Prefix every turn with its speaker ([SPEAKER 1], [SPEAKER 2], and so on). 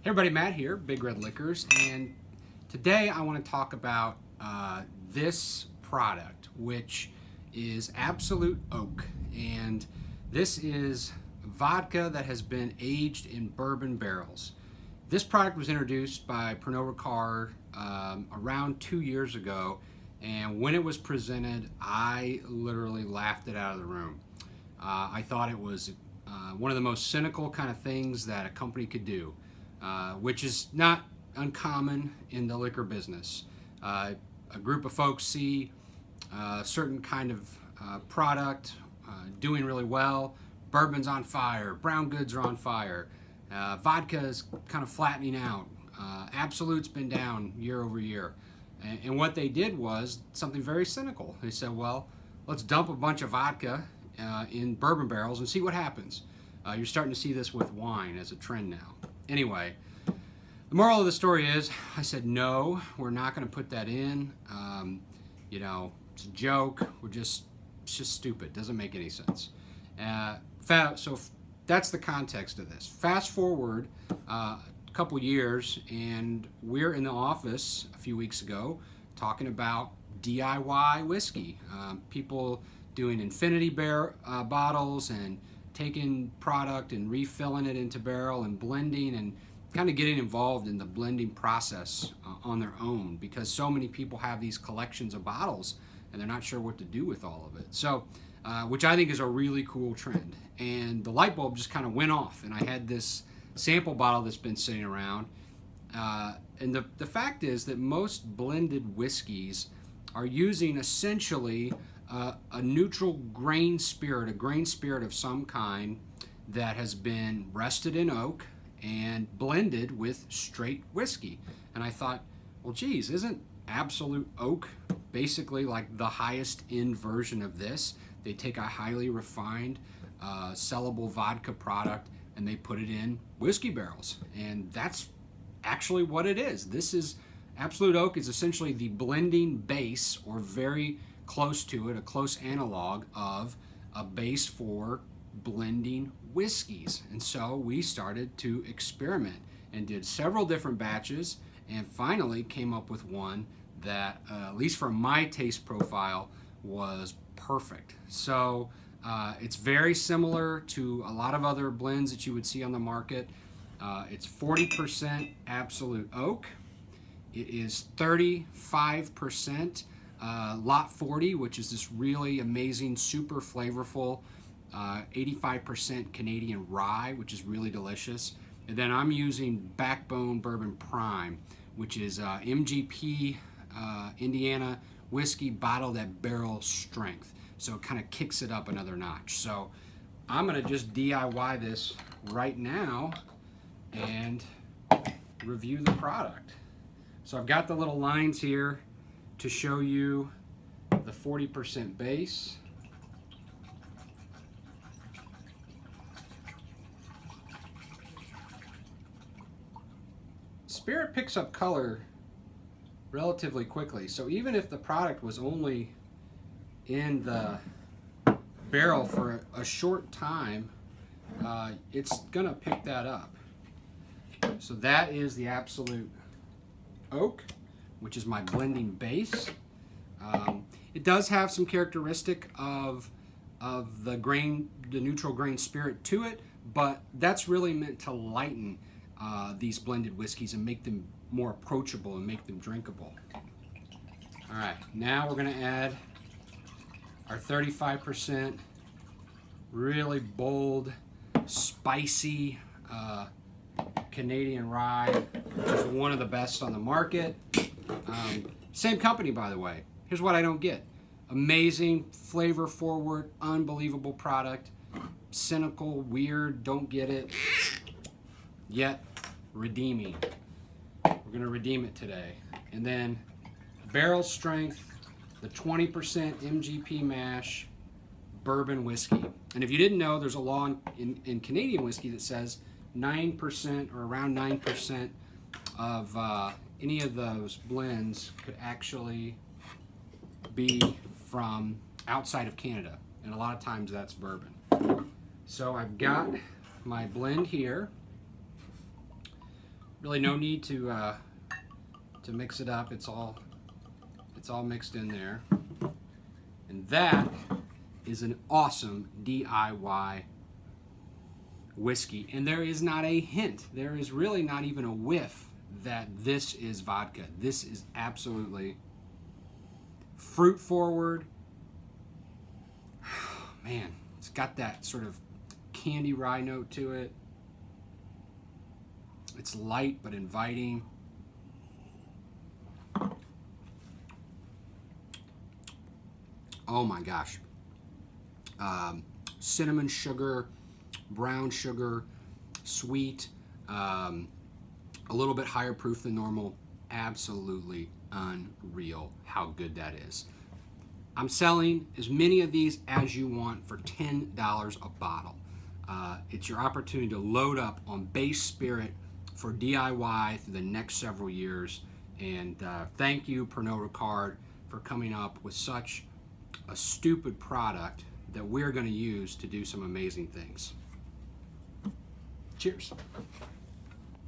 [SPEAKER 1] Hey everybody, Matt here, Big Red Liquors, and today I want to talk about this product, which is Absolut Oak, and this is vodka that has been aged in bourbon barrels. This product was introduced by Pernod Ricard around 2 years ago, and when it was presented, I literally laughed it out of the room. I thought it was one of the most cynical kind of things that a company could do. Which is not uncommon in the liquor business. A group of folks see a certain kind of product doing really well. Bourbon's on fire, brown goods are on fire, vodka is kind of flattening out, Absolut's been down year over year. And what they did was something very cynical. They said, well, let's dump a bunch of vodka in bourbon barrels and see what happens. You're starting to see this with wine as a trend now. Anyway, the moral of the story is, I said, no, we're not going to put that in. It's a joke. It's just stupid. Doesn't make any sense. So that's the context of this. Fast forward a couple years, and we're in the office a few weeks ago talking about DIY whiskey. People doing infinity bottles and taking product and refilling it into barrel and blending and kind of getting involved in the blending process on their own, because so many people have these collections of bottles and they're not sure what to do with all of it. So, which I think is a really cool trend. And the light bulb just kind of went off, and I had this sample bottle that's been sitting around. And the fact is that most blended whiskeys are using essentially a neutral grain spirit, a grain spirit of some kind that has been rested in oak and blended with straight whiskey. And I thought, well, geez, isn't Absolut Oak basically like the highest end version of this? They take a highly refined, sellable vodka product and they put it in whiskey barrels. And that's actually what it is. Absolut Oak is essentially the blending base, or very close to it, a close analog of a base for blending whiskeys. And so we started to experiment and did several different batches, and finally came up with one that, at least for my taste profile, was perfect. So it's very similar to a lot of other blends that you would see on the market. It's 40% Absolut Oak. It is 35% Lot 40, which is this really amazing, super flavorful 85% Canadian Rye, which is really delicious. And then I'm using Backbone Bourbon Prime, which is MGP Indiana whiskey bottled at barrel strength. So it kind of kicks it up another notch. So I'm going to just DIY this right now and review the product. So I've got the little lines here to show you the 40% base. Spirit picks up color relatively quickly, so even if the product was only in the barrel for a short time, it's gonna pick that up. So that is the Absolut Oak, which is my blending base. It does have some characteristic of the neutral grain spirit to it, but that's really meant to lighten these blended whiskeys and make them more approachable and make them drinkable. All right, now we're gonna add our 35% really bold, spicy Canadian Rye, which is one of the best on the market. Same company, by the way. Here's what I don't get. Amazing, flavor forward, unbelievable product. Cynical, weird, don't get it. Yet, redeeming. We're gonna redeem it today. And then barrel strength, the 20% MGP mash bourbon whiskey. And if you didn't know, there's a law in Canadian whiskey that says 9% or around 9% of any of those blends could actually be from outside of Canada, and a lot of times that's bourbon. So I've got my blend here. Really no need to mix it up. It's all mixed in there. And that is an awesome DIY whiskey. And there is not a hint, there is really not even a whiff that this is vodka. This is absolutely fruit forward. Man, it's got that sort of candy rye note to it. It's light but inviting. Oh my gosh. Cinnamon sugar, brown sugar, sweet, a little bit higher proof than normal. Absolutely unreal how good that is. I'm selling as many of these as you want for $10 a bottle. It's your opportunity to load up on base spirit for DIY through the next several years. And thank you, Pernod Ricard, for coming up with such a stupid product that we're going to use to do some amazing things. Cheers.